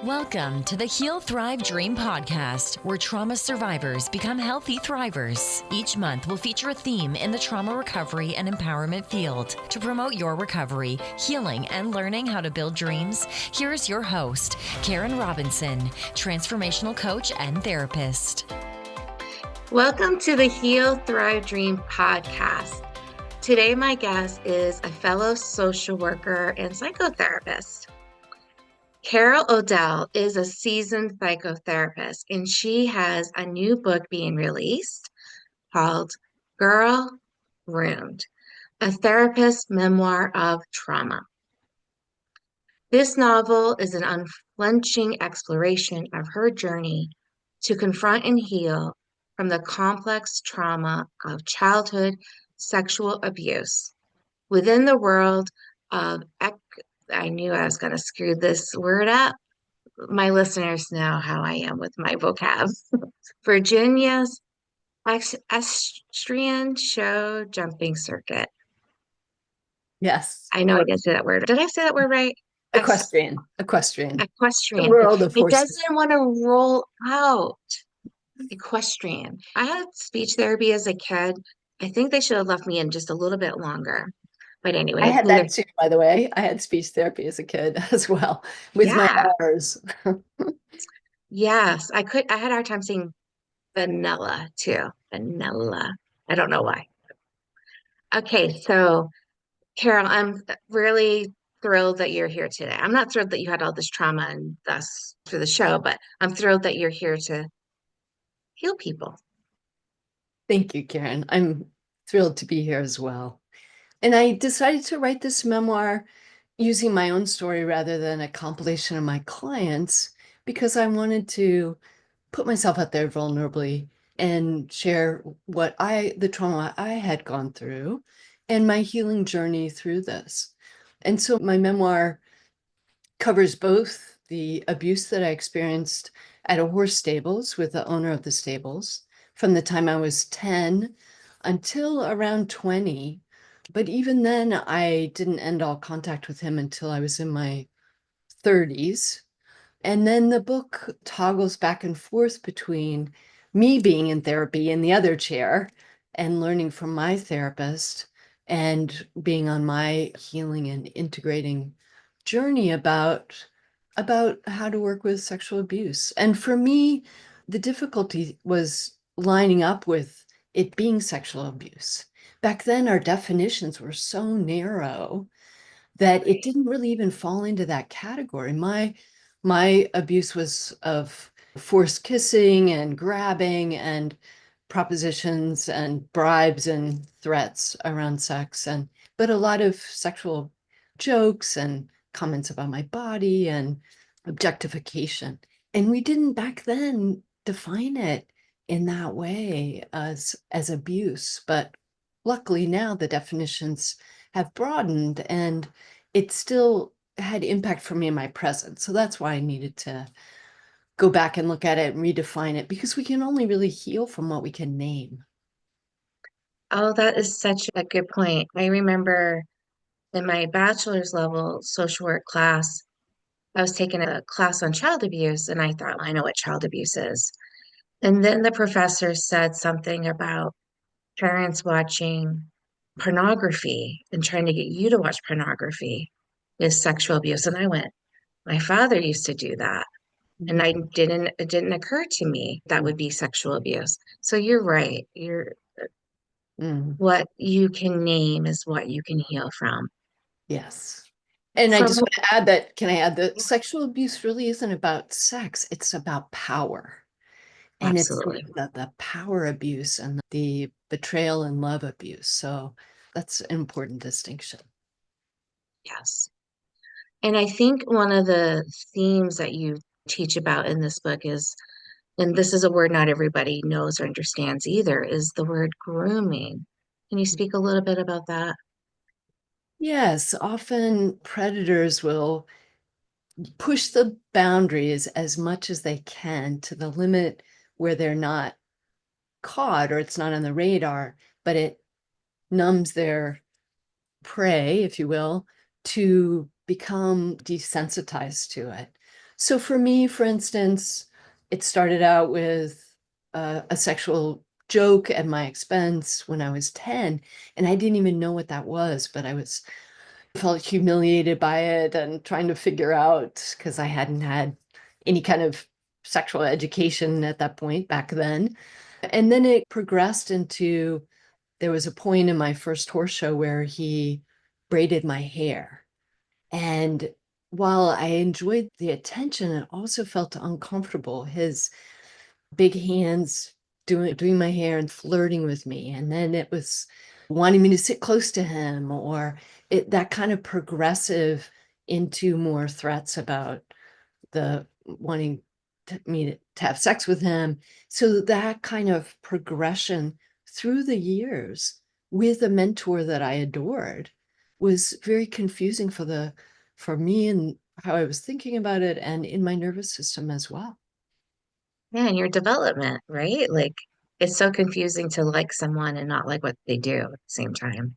Welcome to the Heal, Thrive, Dream podcast, where trauma survivors become healthy thrivers. Each month, we'll feature a theme in the trauma recovery and empowerment field. To promote your recovery, healing, and learning how to build dreams, here's your host, Karen Robinson, transformational coach and therapist. Welcome to the Heal, Thrive, Dream podcast. Today, my guest is a fellow social worker and psychotherapist. Carol Odell is a seasoned psychotherapist, and she has a new book being released called Groomed, a therapist's memoir of trauma. This novel is an unflinching exploration of her journey to confront and heal from the complex trauma of childhood sexual abuse within the world of I knew I was going to screw this word up. My listeners know how I am with my vocab. Virginia's equestrian show jumping circuit. Yes. I know I didn't say that word. Did I say that word right? Equestrian. Equestrian. The world of It horses. doesn't want to roll out. Equestrian. I had speech therapy as a kid. I think they should have left me in just a little bit longer. But anyway, I had that too, by the way. I had speech therapy as a kid as well with my R's. Yes, I had a hard time saying vanilla too. Vanilla. I don't know why. Okay, so Carol, I'm really thrilled that you're here today. I'm not thrilled that you had all this trauma and thus for the show, but I'm thrilled that you're here to heal people. Thank you, Karen. I'm thrilled to be here as well. And I decided to write this memoir using my own story rather than a compilation of my clients because I wanted to put myself out there vulnerably and share the trauma I had gone through and my healing journey through this. And so my memoir covers both the abuse that I experienced at a horse stables with the owner of the stables from the time I was 10 until around 20. But even then, I didn't end all contact with him until I was in my 30s. And then the book toggles back and forth between me being in therapy in the other chair and learning from my therapist and being on my healing and integrating journey about how to work with sexual abuse. And for me, the difficulty was lining up with it being sexual abuse. Back then, our definitions were so narrow that it didn't really even fall into that category. My abuse was of forced kissing and grabbing and propositions and bribes and threats around sex, but a lot of sexual jokes and comments about my body and objectification. And we didn't back then define it in that way as abuse. But luckily now the definitions have broadened and it still had impact for me in my present. So that's why I needed to go back and look at it and redefine it, because we can only really heal from what we can name. Oh, that is such a good point. I remember in my bachelor's level social work class, I was taking a class on child abuse, and I thought, well, I know what child abuse is. And then the professor said something about parents watching pornography and trying to get you to watch pornography is sexual abuse. And I went, my father used to do that. And it didn't occur to me that would be sexual abuse. So you're right. What you can name is what you can heal from. Yes. And I just want to add that, can I add that sexual abuse really isn't about sex, it's about power. And Absolutely. It's the power abuse and the betrayal and love abuse. So that's an important distinction. Yes. And I think one of the themes that you teach about in this book is, and this is a word not everybody knows or understands either, is the word grooming. Can you speak a little bit about that? Yes, often predators will push the boundaries as much as they can to the limit where they're not caught or it's not on the radar, but it numbs their prey, if you will, to become desensitized to it. So for me, for instance, it started out with a sexual joke at my expense when I was 10, and I didn't even know what that was, but felt humiliated by it and trying to figure out, because I hadn't had any kind of sexual education at that point back then. And then it progressed into, there was a point in my first horse show where he braided my hair. And while I enjoyed the attention, it also felt uncomfortable. His big hands doing my hair and flirting with me. And then it was wanting me to sit close to him, or that kind of progressive into more threats about the wanting me to have sex with him. So that kind of progression through the years with a mentor that I adored was very confusing for me and how I was thinking about it, and in my nervous system as well. Yeah, and your development, right? Like it's so confusing to like someone and not like what they do at the same time.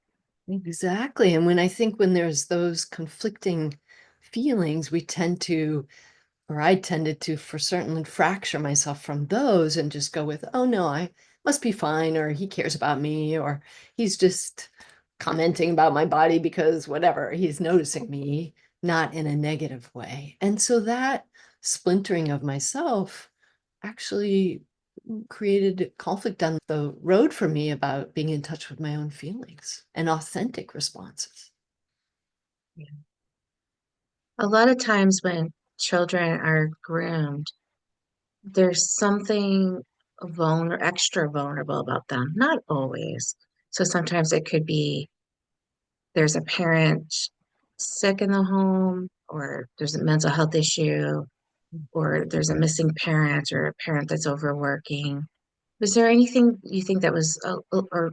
Exactly. And when there's those conflicting feelings, or I tended to, for certain, fracture myself from those and just go with, oh no, I must be fine, or he cares about me, or he's just commenting about my body because whatever, he's noticing me, not in a negative way. And so that splintering of myself actually created conflict down the road for me about being in touch with my own feelings and authentic responses. Yeah. A lot of times when children are groomed, there's something extra vulnerable about them. Not always. So sometimes it could be there's a parent sick in the home, or there's a mental health issue, or there's a missing parent, or a parent that's overworking. Was there anything you think that was, or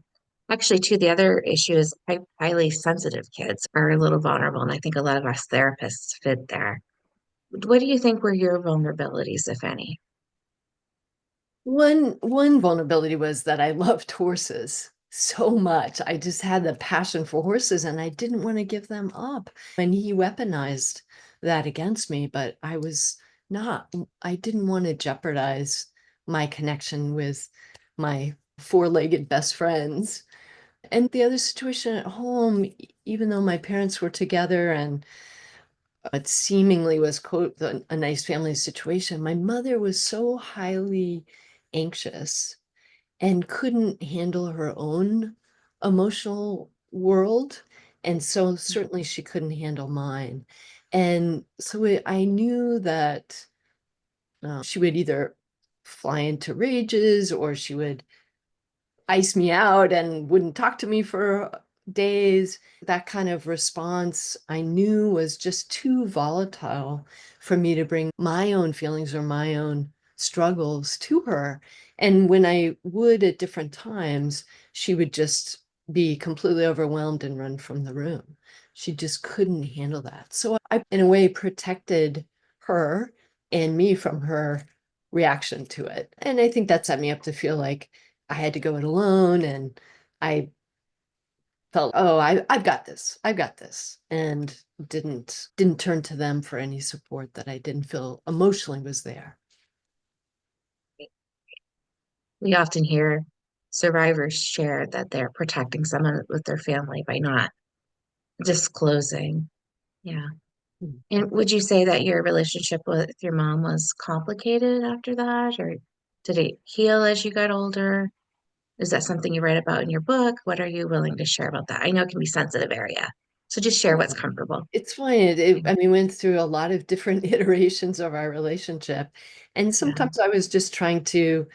actually, too, the other issue is highly sensitive kids are a little vulnerable, and I think a lot of us therapists fit there. What do you think were your vulnerabilities, if any? One vulnerability was that I loved horses so much. I just had the passion for horses and I didn't want to give them up. And he weaponized that against me, but I didn't want to jeopardize my connection with my four-legged best friends. And the other situation at home, even though my parents were together and it seemingly was, quote, a nice family situation, my mother was so highly anxious and couldn't handle her own emotional world. And so certainly she couldn't handle mine. And so I knew that she would either fly into rages, or she would ice me out and wouldn't talk to me for days. That kind of response I knew was just too volatile for me to bring my own feelings or my own struggles to her. And when I would at different times, she would just be completely overwhelmed and run from the room. She just couldn't handle that. So I, in a way, protected her and me from her reaction to it. And I think that set me up to feel like I had to go it alone, and I felt, oh, I've got this. I've got this. And didn't turn to them for any support that I didn't feel emotionally was there. We often hear survivors share that they're protecting someone with their family by not disclosing. Yeah. Mm. And would you say that your relationship with your mom was complicated after that, or did it heal as you got older? Is that something you write about in your book? What are you willing to share about that? I know it can be sensitive area, so just share what's comfortable. It's fine. I mean, we went through a lot of different iterations of our relationship. And Yeah. sometimes I was just trying to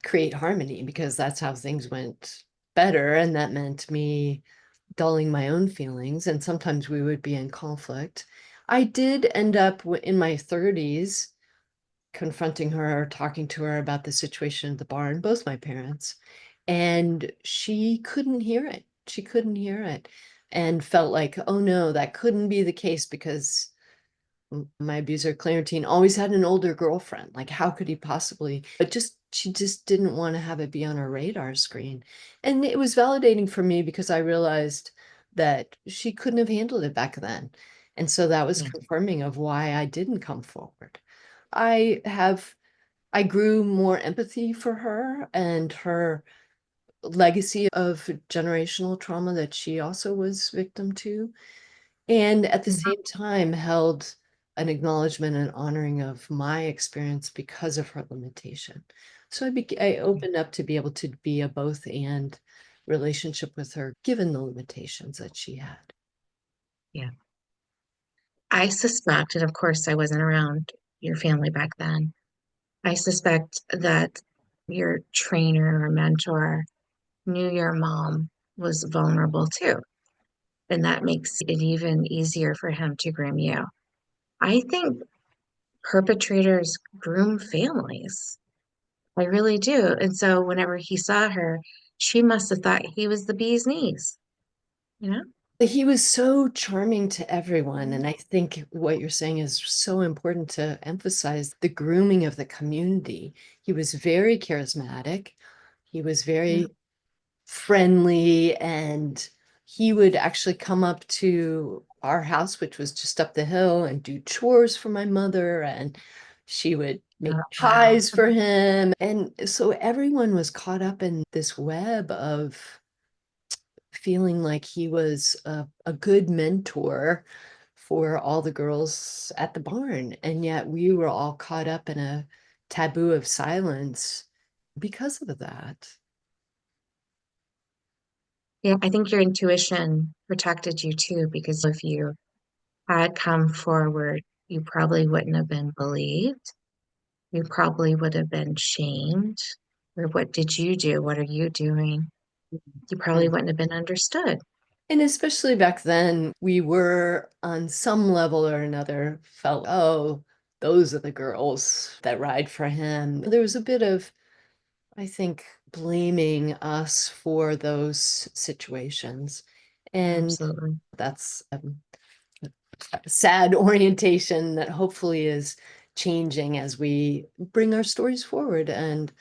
create harmony because that's how things went better. And that meant me dulling my own feelings. And sometimes we would be in conflict. I did end up in my 30s confronting her, talking to her about the situation at the barn, both my parents, and she couldn't hear it. She couldn't hear it and felt like, oh no, that couldn't be the case because my abuser, Clarentine, always had an older girlfriend. Like, how could he possibly? But she just didn't want to have it be on her radar screen. And it was validating for me because I realized that she couldn't have handled it back then. And so that was Yeah. confirming of why I didn't come forward. I grew more empathy for her and her legacy of generational trauma that she also was victim to. And at the Mhm. same time held an acknowledgement and honoring of my experience because of her limitation. So I opened up to be able to be a both and relationship with her, given the limitations that she had. Yeah. I suspect, and of course I wasn't around your family back then, I suspect that your trainer or mentor knew your mom was vulnerable too. And that makes it even easier for him to groom you. I think perpetrators groom families. I really do. And so whenever he saw her, she must have thought he was the bee's knees, you know? He was so charming to everyone. And I think what you're saying is so important to emphasize the grooming of the community. He was very charismatic. He was Yeah. very friendly, and he would actually come up to our house, which was just up the hill, and do chores for my mother, and she would make Oh, wow. pies for him. And so everyone was caught up in this web of feeling like he was a good mentor for all the girls at the barn, and yet we were all caught up in a taboo of silence because of that. Yeah, I think your intuition protected you too, because if you had come forward, you probably wouldn't have been believed. You probably would have been shamed. Or what did you do? What are you doing? You probably wouldn't have been understood. And especially back then, we were on some level or another felt, oh, those are the girls that ride for him. There was a bit of, I think, blaming us for those situations. And Absolutely. that's a sad orientation that hopefully is changing as we bring our stories forward and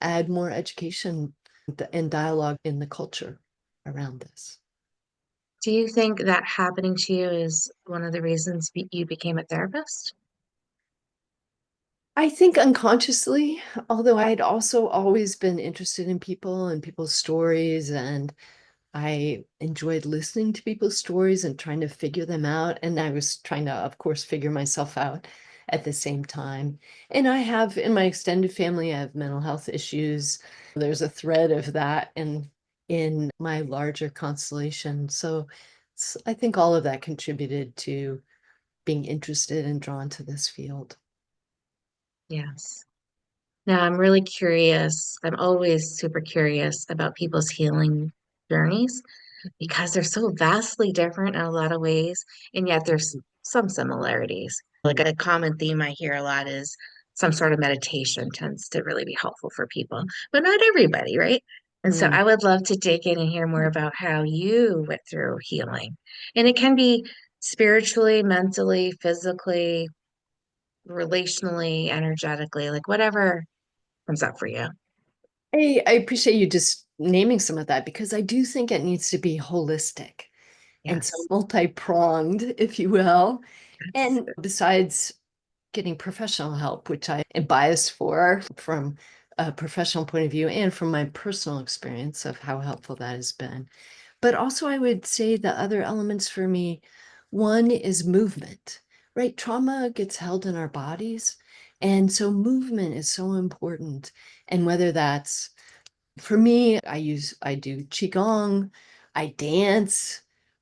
add more education and dialogue in the culture around this. Do you think that happening to you is one of the reasons you became a therapist? I think unconsciously, although I'd also always been interested in people and people's stories, and I enjoyed listening to people's stories and trying to figure them out. And I was trying to, of course, figure myself out at the same time. And I have in my extended family, I have mental health issues. There's a thread of that in my larger constellation. So I think all of that contributed to being interested and drawn to this field. Yes. Now, I'm really curious. I'm always super curious about people's healing journeys because they're so vastly different in a lot of ways, and yet there's some similarities. Like a common theme I hear a lot is some sort of meditation tends to really be helpful for people, but not everybody, right? And so Mm. I would love to dig in and hear more about how you went through healing. And it can be spiritually, mentally, physically, relationally, energetically, like whatever comes up for you. I appreciate you just naming some of that because I do think it needs to be holistic and so Yes. multi-pronged, if you will. Yes. And besides getting professional help, which I am biased for from a professional point of view and from my personal experience of how helpful that has been. But also, I would say the other elements for me, one is movement, right? Trauma gets held in our bodies. And so movement is so important. And whether that's for me, I do qigong, I dance,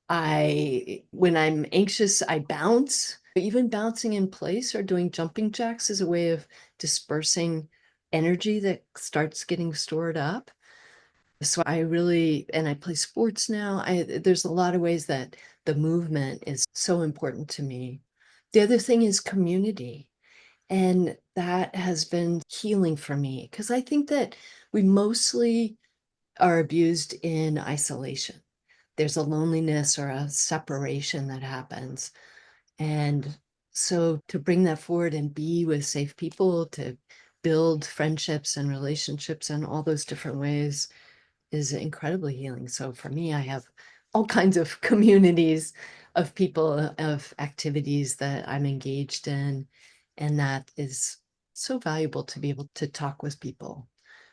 when I'm anxious, I bounce. Even bouncing in place or doing jumping jacks is a way of dispersing energy that starts getting stored up. So and I play sports now. There's a lot of ways that the movement is so important to me. The other thing is community. And that has been healing for me because I think that we mostly are abused in isolation. There's a loneliness or a separation that happens. And so to bring that forward and be with safe people, to build friendships and relationships in all those different ways is incredibly healing. So for me, I have all kinds of communities of people, of activities that I'm engaged in. And that is so valuable to be able to talk with people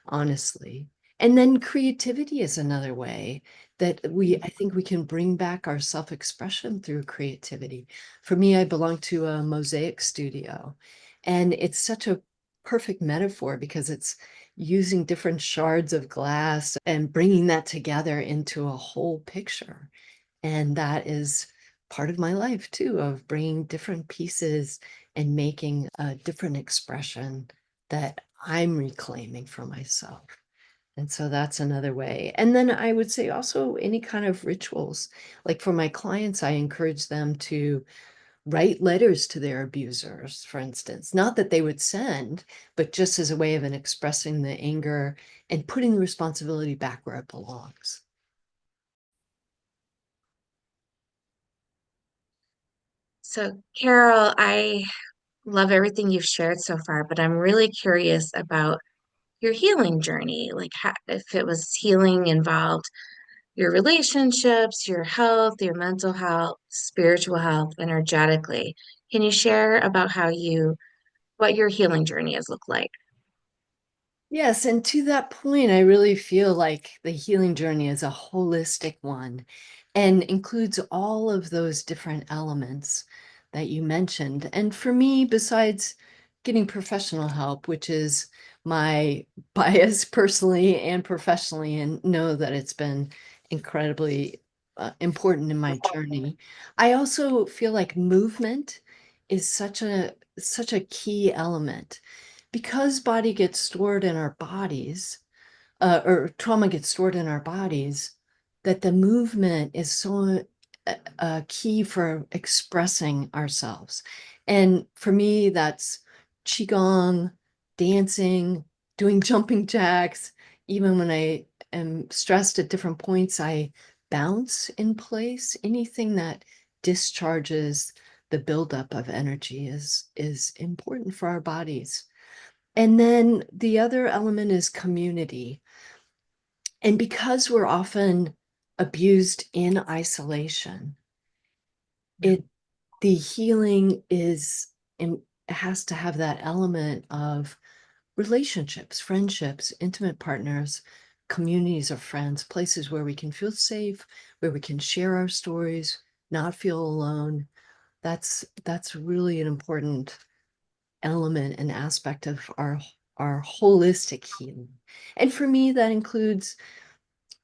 honestly. And then creativity is another way that I think we can bring back our self-expression through creativity. For me, I belong to a mosaic studio, and it's such a perfect metaphor because it's using different shards of glass and bringing that together into a whole picture. And that is part of my life too, of bringing different pieces and making a different expression that I'm reclaiming for myself. And so that's another way. And then I would say also any kind of rituals. Like for my clients, I encourage them to write letters to their abusers, for instance. Not that they would send, but just as a way of expressing the anger and putting the responsibility back where it belongs. So, Carol, I love everything you've shared so far, but I'm really curious about your healing journey. Like, how, if it was healing involved your relationships, your health, your mental health, spiritual health, energetically. Can you share about what your healing journey has looked like? Yes, and to that point, I really feel like the healing journey is a holistic one and includes all of those different elements that you mentioned. And for me, besides getting professional help, which is my bias personally and professionally, and know that it's been incredibly important in my journey, I also feel like movement is such a key element because body gets stored in our bodies, or trauma gets stored in our bodies, that the movement is so key for expressing ourselves. And for me, that's qigong, dancing, doing jumping jacks. Even when I am stressed at different points, I bounce in place. Anything that discharges the buildup of energy is important for our bodies. And then the other element is community. And because we're often abused in isolation, the healing has to have that element of relationships, friendships, intimate partners, communities of friends, places where we can feel safe, where we can share our stories, not feel alone. That's really an important element and aspect of our holistic healing. And for me, that includes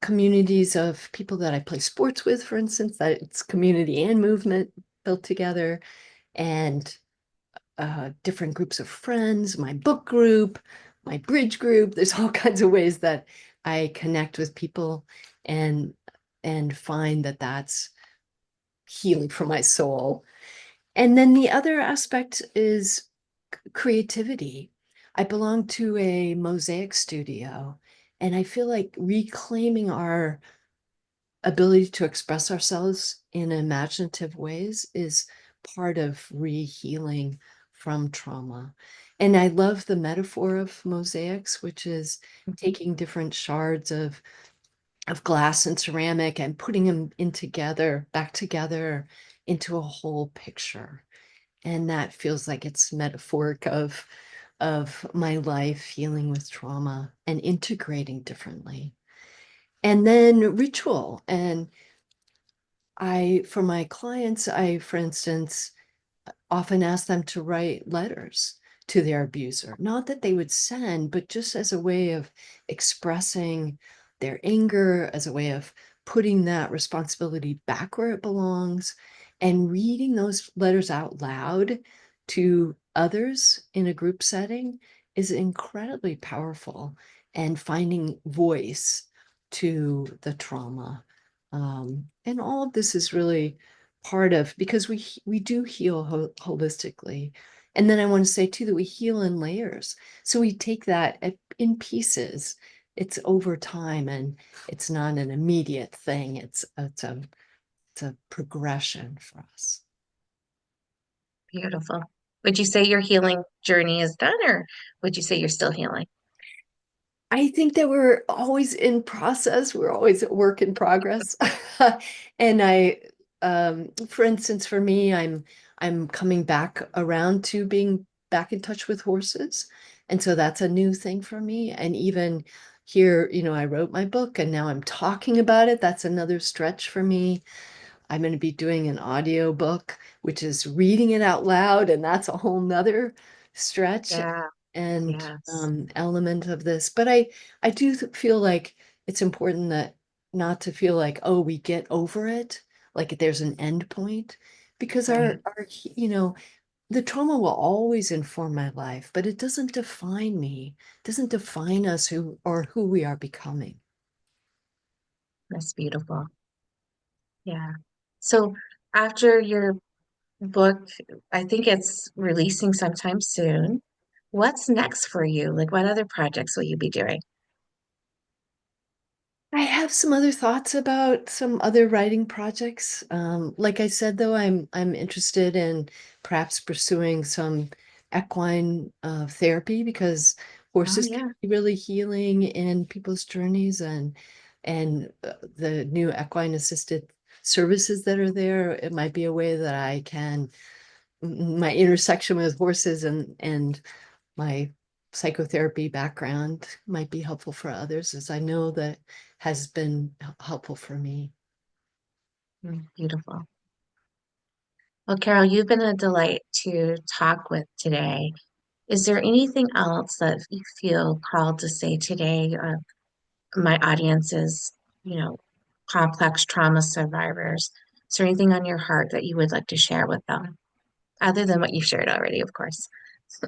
communities of people that I play sports with, for instance, that it's community and movement built together, and different groups of friends, my book group, my bridge group. There's all kinds of ways that I connect with people and find that that's healing for my soul. And then the other aspect is creativity. I belong to a mosaic studio, and I feel like reclaiming our ability to express ourselves in imaginative ways is part of re-healing from trauma. And I love the metaphor of mosaics, which is taking different shards of glass and ceramic and putting them back together into a whole picture. And that feels like it's metaphoric of my life healing with trauma and integrating differently. And then ritual. And for my clients, for instance, often ask them to write letters to their abuser. Not that they would send, but just as a way of expressing their anger, as a way of putting that responsibility back where it belongs, and reading those letters out loud to others in a group setting is incredibly powerful, and finding voice to the trauma. And all of this is really part of, because we do heal holistically. And then I want to say too that we heal in layers. So we take that in pieces. It's over time, and it's not an immediate thing. It's a progression for us. Beautiful. Would you say your healing journey is done, or would you say you're still healing? I think that we're always in process. We're always a work in progress. And For instance, for me, I'm coming back around to being back in touch with horses. And so that's a new thing for me. And even here, I wrote my book and now I'm talking about it. That's another stretch for me. I'm going to be doing an audio book, which is reading it out loud, and that's a whole nother stretch Yeah. and Yes. element of this. But I do feel like it's important that not to feel like, oh, we get over it, like there's an end point, because Right. the trauma will always inform my life, but it doesn't define me, doesn't define us who we are becoming. That's beautiful. Yeah. So after your book, I think it's releasing sometime soon. What's next for you? Like, what other projects will you be doing? I have some other thoughts about some other writing projects. Like I said, though, I'm interested in perhaps pursuing some equine therapy because Oh, horses can yeah. be really healing in people's journeys, and the new equine assisted services that are there. It might be a way that I can my intersection with horses and my psychotherapy background might be helpful for others, as I know that has been helpful for me. Beautiful. Well, Carol, you've been a delight to talk with today. Is there anything else that you feel called to say today? My audience is, you know, complex trauma survivors. Is there anything on your heart that you would like to share with them, other than what you've shared already, of course?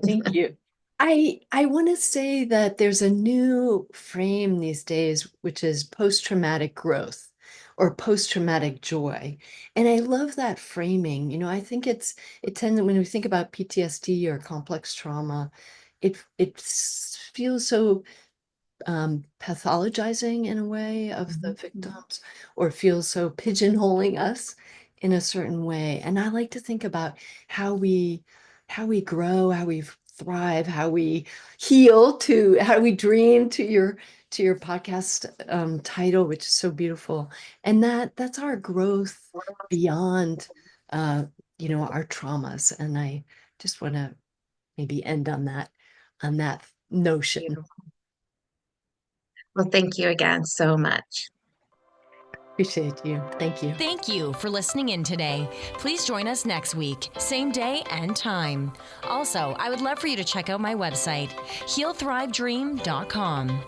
Thank you. I want to say that there's a new frame these days, which is post-traumatic growth or post-traumatic joy. And I love that framing. I think it tends, when we think about PTSD or complex trauma, it feels so pathologizing in a way of the Mhm. victims, or feels so pigeonholing us in a certain way. And I like to think about how we grow, how we thrive, how we heal, to how we dream, to your podcast title, which is so beautiful. And that's our growth beyond our traumas. And I just want to maybe end on that notion. Beautiful. Well, thank you again so much. Appreciate you. Thank you. Thank you for listening in today. Please join us next week, same day and time. Also, I would love for you to check out my website, healthrivedream.com.